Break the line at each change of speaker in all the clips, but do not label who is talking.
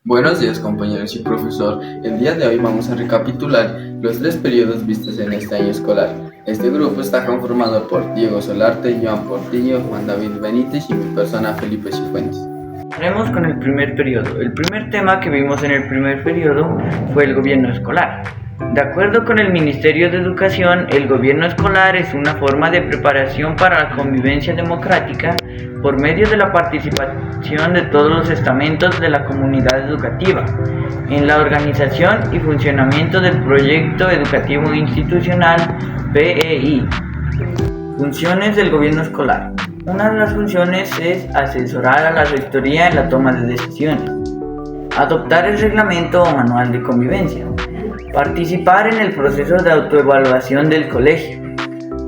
Buenos días compañeros y profesor. El día de hoy vamos a recapitular los 3 periodos vistos en este año escolar. Este grupo está conformado por Diego Solarte, Joan Portillo, Juan David Benítez y mi persona Felipe Cifuentes.
Haremos con el primer periodo. El primer tema que vimos en el primer periodo fue el gobierno escolar. De acuerdo con el Ministerio de Educación, el gobierno escolar es una forma de preparación para la convivencia democrática por medio de la participación de todos los estamentos de la comunidad educativa en la organización y funcionamiento del proyecto educativo institucional PEI. Funciones del gobierno escolar. Una de las funciones es asesorar a la rectoría en la toma de decisiones, adoptar el reglamento o manual de convivencia, participar en el proceso de autoevaluación del colegio,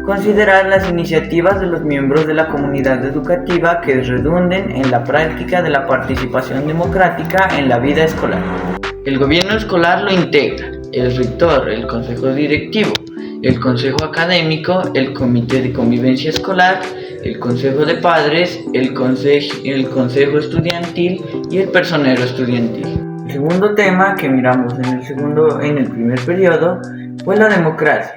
considerar las iniciativas de los miembros de la comunidad educativa que redunden en la práctica de la participación democrática en la vida escolar. El gobierno escolar lo integra el rector, el consejo directivo, el consejo académico, el comité de convivencia escolar, el consejo de padres, el consejo estudiantil y el personero estudiantil. El segundo tema que miramos en el primer periodo fue la democracia.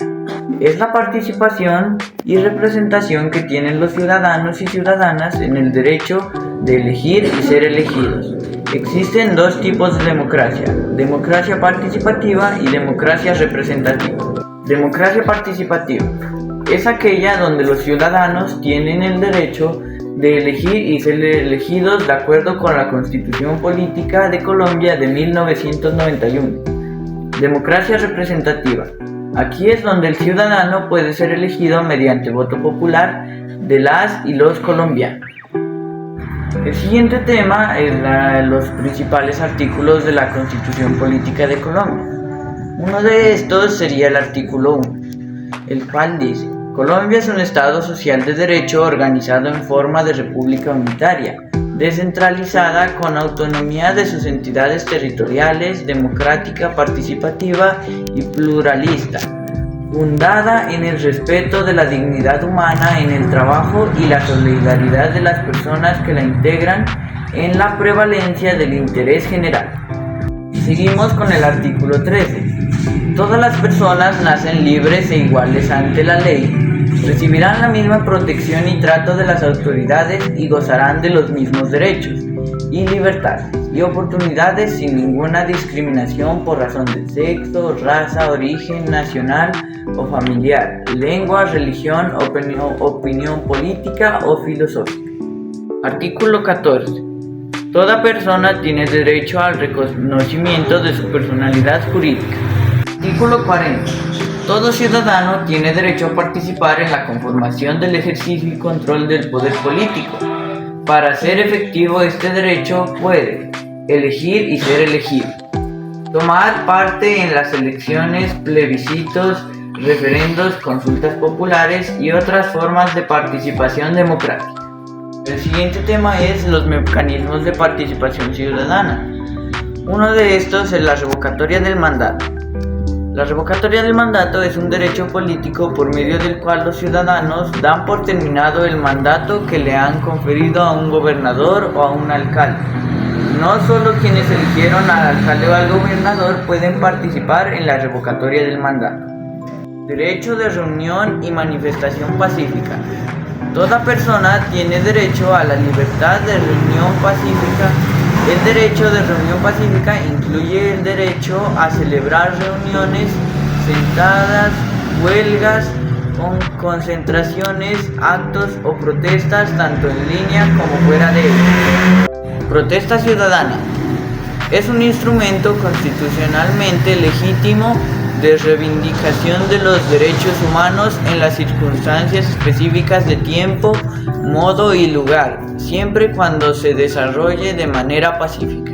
Es la participación y representación que tienen los ciudadanos y ciudadanas en el derecho de elegir y ser elegidos. Existen dos tipos de democracia: democracia participativa y democracia representativa. Democracia participativa es aquella donde los ciudadanos tienen el derecho de elegir y ser elegidos de acuerdo con la Constitución Política de Colombia de 1991. Democracia representativa. Aquí es donde el ciudadano puede ser elegido mediante voto popular de las y los colombianos. El siguiente tema es los principales artículos de la Constitución Política de Colombia. Uno de estos sería el artículo 1, el cual dice: Colombia es un Estado social de derecho organizado en forma de república unitaria, descentralizada, con autonomía de sus entidades territoriales, democrática, participativa y pluralista, fundada en el respeto de la dignidad humana, en el trabajo y la solidaridad de las personas que la integran, en la prevalencia del interés general. Seguimos con el artículo 13. Todas las personas nacen libres e iguales ante la ley, recibirán la misma protección y trato de las autoridades y gozarán de los mismos derechos y libertades y oportunidades sin ninguna discriminación por razón de sexo, raza, origen nacional o familiar, lengua, religión, opinión política o filosófica. Artículo 14. Toda persona tiene derecho al reconocimiento de su personalidad jurídica. Artículo 40. Todo ciudadano tiene derecho a participar en la conformación del ejercicio y control del poder político. Para hacer efectivo este derecho puede elegir y ser elegido, tomar parte en las elecciones, plebiscitos, referendos, consultas populares y otras formas de participación democrática. El siguiente tema es los mecanismos de participación ciudadana. Uno de estos es la revocatoria del mandato. La revocatoria del mandato es un derecho político por medio del cual los ciudadanos dan por terminado el mandato que le han conferido a un gobernador o a un alcalde. No solo quienes eligieron al alcalde o al gobernador pueden participar en la revocatoria del mandato. Derecho de reunión y manifestación pacífica. Toda persona tiene derecho a la libertad de reunión pacífica. El derecho de reunión pacífica incluye el derecho a celebrar reuniones, sentadas, huelgas, concentraciones, actos o protestas tanto en línea como fuera de ella. Protesta ciudadana. Es un instrumento constitucionalmente legítimo de reivindicación de los derechos humanos en las circunstancias específicas de tiempo, modo y lugar, siempre y cuando se desarrolle de manera pacífica.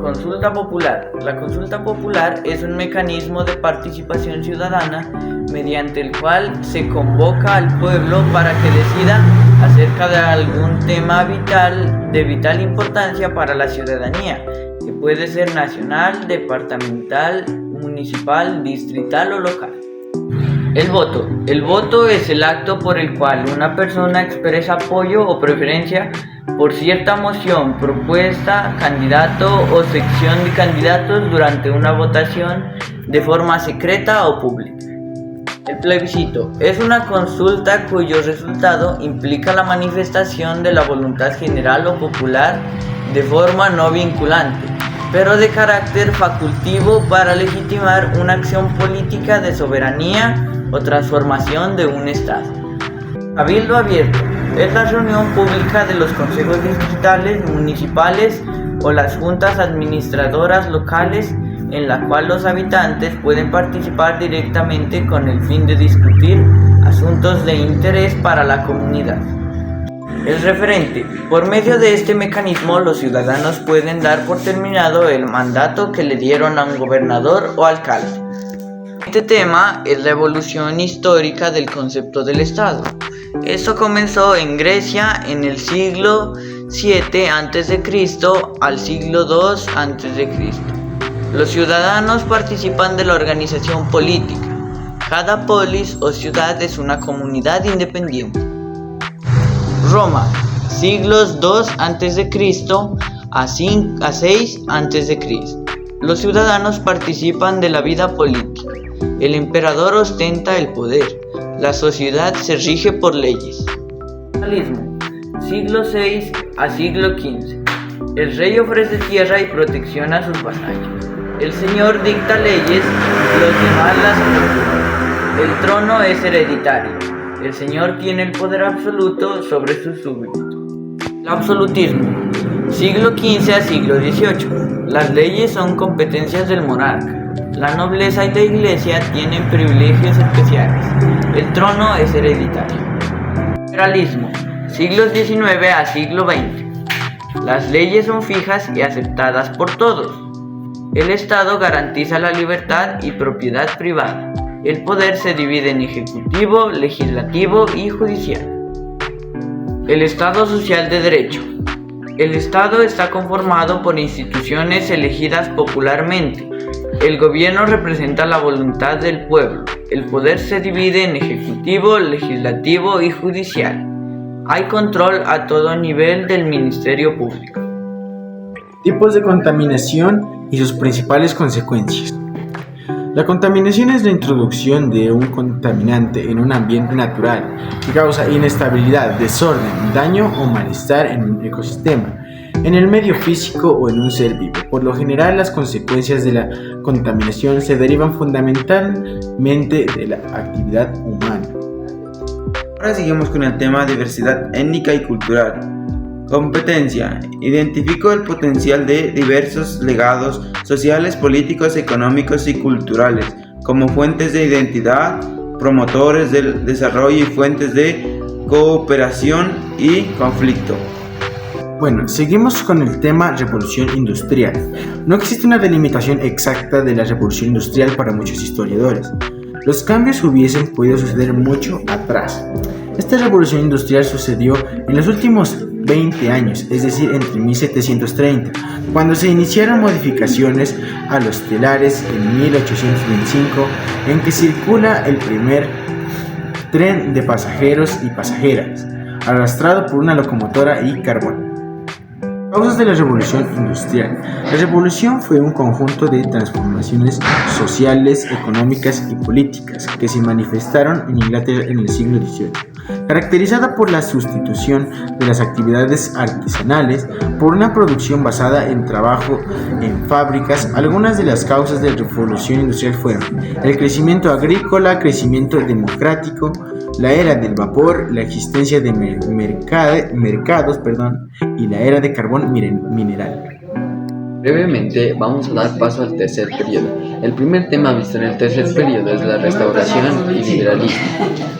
Consulta popular. La consulta popular es un mecanismo de participación ciudadana mediante el cual se convoca al pueblo para que decida acerca de algún tema de vital importancia para la ciudadanía, que puede ser nacional, departamental, municipal, distrital o local. El voto. El voto es el acto por el cual una persona expresa apoyo o preferencia por cierta moción, propuesta, candidato o sección de candidatos durante una votación de forma secreta o pública. El plebiscito es una consulta cuyo resultado implica la manifestación de la voluntad general o popular de forma no vinculante, pero de carácter facultativo para legitimar una acción política de soberanía o transformación de un Estado. Cabildo abierto es la reunión pública de los consejos distritales, municipales o las juntas administradoras locales en la cual los habitantes pueden participar directamente con el fin de discutir asuntos de interés para la comunidad. El referente. Por medio de este mecanismo, los ciudadanos pueden dar por terminado el mandato que le dieron a un gobernador o alcalde. Este tema es la evolución histórica del concepto del Estado. Esto comenzó en Grecia en el siglo VII a.C. al siglo II a.C. Los ciudadanos participan de la organización política. Cada polis o ciudad es una comunidad independiente. Roma, siglos II a.C. a 6 a.C. Los ciudadanos participan de la vida política. El emperador ostenta el poder. La sociedad se rige por leyes. Feudalismo, siglo VI a siglo XV. El rey ofrece tierra y protección a sus vasallos. El señor dicta leyes, los demás las ejecutan. El trono es hereditario. El señor tiene el poder absoluto sobre sus súbditos. El absolutismo, siglo XV a siglo XVIII. Las leyes son competencias del monarca. La nobleza y la iglesia tienen privilegios especiales. El trono es hereditario. Liberalismo, siglos XIX a siglo XX. Las leyes son fijas y aceptadas por todos. El Estado garantiza la libertad y propiedad privada. El poder se divide en ejecutivo, legislativo y judicial. El Estado social de derecho. El Estado está conformado por instituciones elegidas popularmente. El gobierno representa la voluntad del pueblo. El poder se divide en ejecutivo, legislativo y judicial. Hay control a todo nivel del Ministerio Público.
Tipos de contaminación y sus principales consecuencias. La contaminación es la introducción de un contaminante en un ambiente natural que causa inestabilidad, desorden, daño o malestar en un ecosistema, en el medio físico o en un ser vivo. Por lo general, las consecuencias de la contaminación se derivan fundamentalmente de la actividad humana.
Ahora seguimos con el tema diversidad étnica y cultural. Competencia. Identificó el potencial de diversos legados sociales, políticos, económicos y culturales como fuentes de identidad, promotores del desarrollo y fuentes de cooperación y conflicto.
Bueno, seguimos con el tema revolución industrial. No existe una delimitación exacta de la revolución industrial para muchos historiadores. Los cambios hubiesen podido suceder mucho atrás. Esta revolución industrial sucedió en los últimos 20 años, es decir, entre 1730, cuando se iniciaron modificaciones a los telares en 1825, en que circula el primer tren de pasajeros y pasajeras, arrastrado por una locomotora y carbón. Causas de la revolución industrial. La revolución fue un conjunto de transformaciones sociales, económicas y políticas que se manifestaron en Inglaterra en el siglo XVIII, caracterizada por la sustitución de las actividades artesanales por una producción basada en trabajo en fábricas. Algunas de las causas de la revolución industrial fueron el crecimiento agrícola, crecimiento democrático, la era del vapor, la existencia de mercados y la era de carbón mineral.
Brevemente vamos a dar paso al tercer periodo. El primer tema visto en el tercer periodo es la restauración y liberalismo.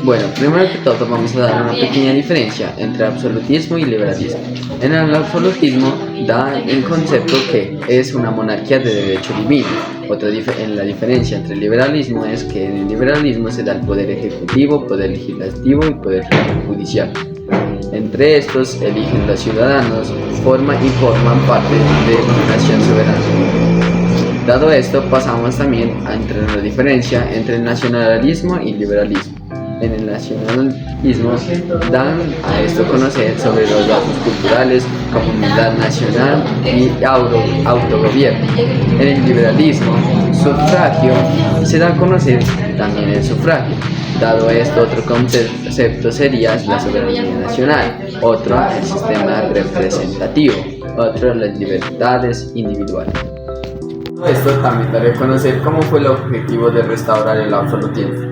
Bueno, primero que todo vamos a dar una pequeña diferencia entre absolutismo y liberalismo. En el absolutismo da el concepto que es una monarquía de derecho divino. La diferencia entre el liberalismo es que en el liberalismo se da el poder ejecutivo, poder legislativo y poder judicial. Entre estos eligen los ciudadanos, forman parte de una nación soberana. Dado esto, pasamos también a entrar en la diferencia entre el nacionalismo y liberalismo. en el nacionalismo dan a esto a conocer sobre los datos culturales, comunidad nacional y autogobierno. En el liberalismo, sufragio se da a conocer también el sufragio. Dado esto, otro concepto sería la soberanía nacional, otro el sistema representativo, otro las libertades individuales. Todo esto también daré a conocer cómo fue el objetivo de restaurar el absolutismo.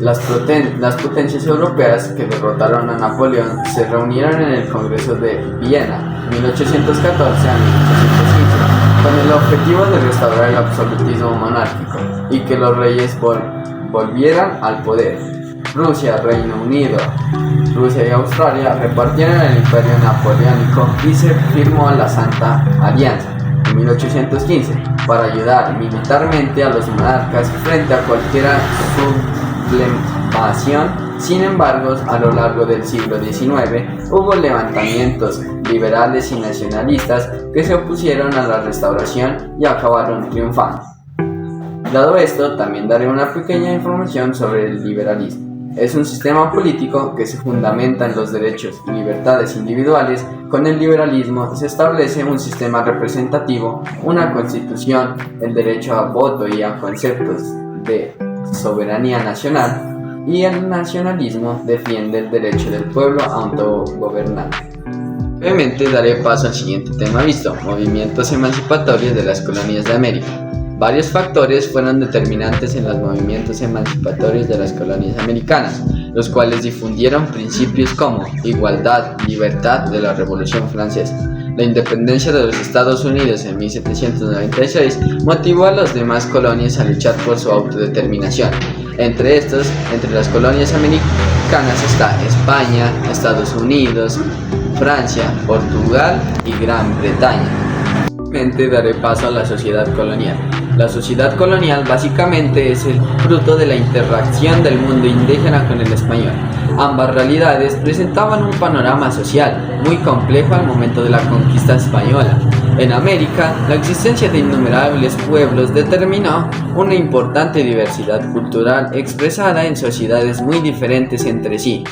Las potencias europeas que derrotaron a Napoleón se reunieron en el Congreso de Viena, 1814 a 1815, con el objetivo de restaurar el absolutismo monárquico y que los reyes volvieran al poder. Rusia, Reino Unido, Rusia y Australia repartieron el imperio napoleónico y se firmó la Santa Alianza en 1815 para ayudar militarmente a los monarcas frente a cualquier sublevación. Sin embargo, a lo largo del siglo XIX hubo levantamientos liberales y nacionalistas que se opusieron a la restauración y acabaron triunfando. Dado esto, también daré una pequeña información sobre el liberalismo. Es un sistema político que se fundamenta en los derechos y libertades individuales. Con el liberalismo se establece un sistema representativo, una constitución, el derecho a voto y a conceptos de soberanía nacional, y el nacionalismo defiende el derecho del pueblo a autogobernarse. Brevemente daré paso al siguiente tema visto: movimientos emancipatorios de las colonias de América. Varios factores fueron determinantes en los movimientos emancipatorios de las colonias americanas, los cuales difundieron principios como igualdad, libertad de la Revolución Francesa. La independencia de los Estados Unidos en 1796 motivó a las demás colonias a luchar por su autodeterminación. Entre las colonias americanas está España, Estados Unidos, Francia, Portugal y Gran Bretaña. Daré paso a la sociedad colonial. La sociedad colonial básicamente es el fruto de la interacción del mundo indígena con el español. Ambas realidades presentaban un panorama social muy complejo al momento de la conquista española. En América, la existencia de innumerables pueblos determinó una importante diversidad cultural expresada en sociedades muy diferentes entre sí.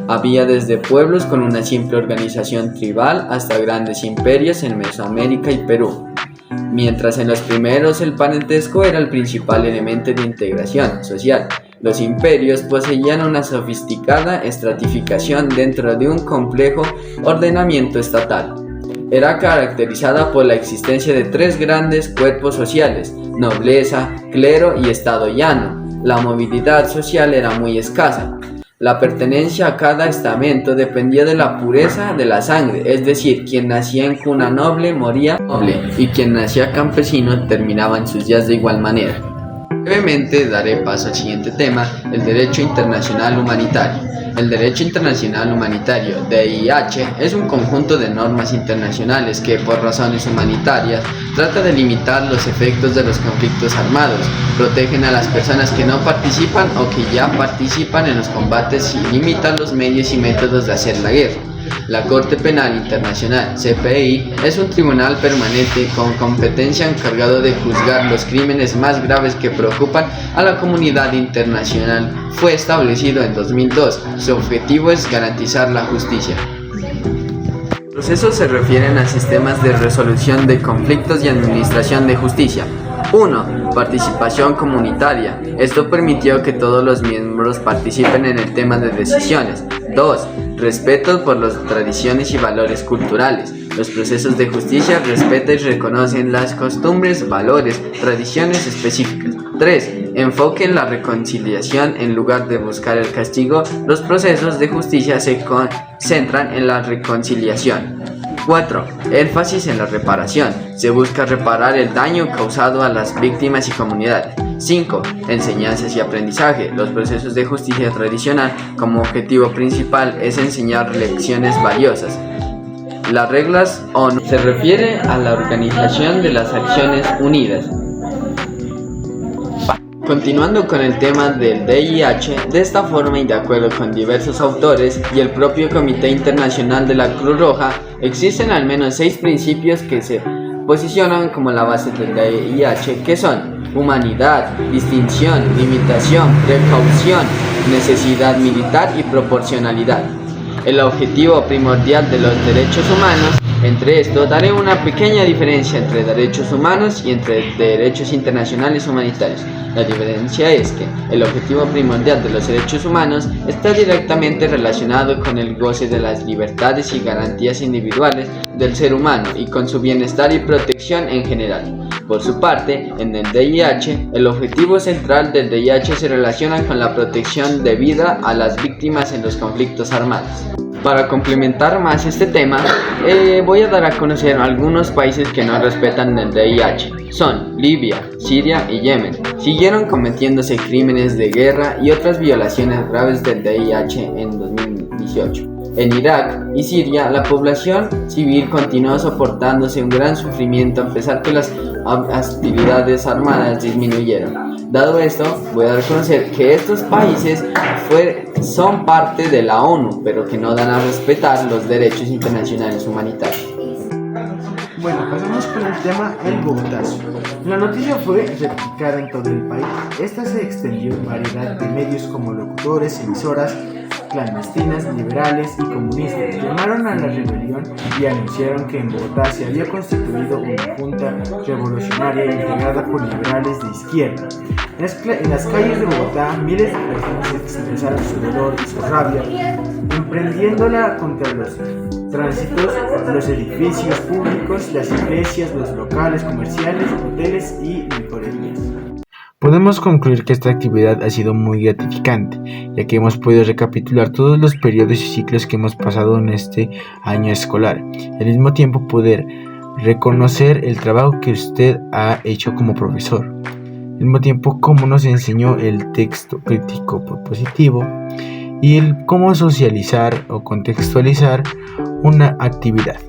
Había desde pueblos con una simple organización tribal hasta grandes imperios en Mesoamérica y Perú. Mientras en los primeros el parentesco era el principal elemento de integración social, los imperios poseían una sofisticada estratificación dentro de un complejo ordenamiento estatal. Era caracterizada por la existencia de tres grandes cuerpos sociales: nobleza, clero y estado llano. La movilidad social era muy escasa. La pertenencia a cada estamento dependía de la pureza de la sangre, es decir, quien nacía en cuna noble moría noble, y quien nacía campesino terminaba en sus días de igual manera. Brevemente daré paso al siguiente tema: el derecho internacional humanitario. El derecho internacional humanitario, DIH, es un conjunto de normas internacionales que, por razones humanitarias, trata de limitar los efectos de los conflictos armados, protegen a las personas que no participan o que ya participan en los combates y limitan los medios y métodos de hacer la guerra. La Corte Penal Internacional, CPI, es un tribunal permanente con competencia encargado de juzgar los crímenes más graves que preocupan a la comunidad internacional. Fue establecido en 2002. Su objetivo es garantizar la justicia. Los procesos se refieren a sistemas de resolución de conflictos y administración de justicia. 1. Participación comunitaria. Esto permitió que todos los miembros participen en el tema de decisiones. 2. Respeto por las tradiciones y valores culturales. Los procesos de justicia respetan y reconocen las costumbres, valores, tradiciones específicas. 3. Enfoque en la reconciliación en lugar de buscar el castigo. Los procesos de justicia se concentran en la reconciliación. 4. Énfasis en la reparación. Se busca reparar el daño causado a las víctimas y comunidades. 5. Enseñanzas y aprendizaje. Los procesos de justicia tradicional como objetivo principal es enseñar lecciones valiosas. Las reglas ONU se refiere a la Organización de las Naciones Unidas. Continuando con el tema del DIH, de esta forma y de acuerdo con diversos autores y el propio Comité Internacional de la Cruz Roja, existen al menos 6 principios que se posicionan como la base del DIH, que son humanidad, distinción, limitación, precaución, necesidad militar y proporcionalidad. El objetivo primordial de los derechos humanos. Entre esto, daré una pequeña diferencia entre derechos humanos y entre derechos internacionales humanitarios. La diferencia es que el objetivo primordial de los derechos humanos está directamente relacionado con el goce de las libertades y garantías individuales del ser humano y con su bienestar y protección en general. Por su parte, en el DIH, el objetivo central del DIH se relaciona con la protección debida a las víctimas en los conflictos armados. Para complementar más este tema, voy a dar a conocer algunos países que no respetan el DIH. Son Libia, Siria y Yemen. Siguieron cometiéndose crímenes de guerra y otras violaciones graves del DIH en 2018. En Irak y Siria, la población civil continuó soportándose un gran sufrimiento a pesar que las actividades armadas disminuyeron. Dado esto, voy a dar a conocer que estos países son parte de la ONU, pero que no dan a respetar los derechos internacionales humanitarios.
Bueno, pasamos con el tema El Bogotazo. La noticia fue replicada en todo el país. Esta se extendió en variedad de medios como locutores, emisoras clandestinas, liberales y comunistas. Llamaron a la rebelión y anunciaron que en Bogotá se había constituido una junta revolucionaria integrada por liberales de izquierda. En las calles de Bogotá, miles de personas expresaron su dolor y su rabia, emprendiéndola contra los tránsitos, los edificios públicos, las iglesias, los locales comerciales, hoteles y licorerías. Podemos concluir que esta actividad ha sido muy gratificante, ya que hemos podido recapitular todos los periodos y ciclos que hemos pasado en este año escolar. Al mismo tiempo poder reconocer el trabajo que usted ha hecho como profesor. Al mismo tiempo cómo nos enseñó el texto crítico propositivo y el cómo socializar o contextualizar una actividad.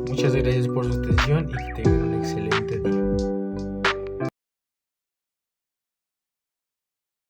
Muchas gracias por su atención y que tengan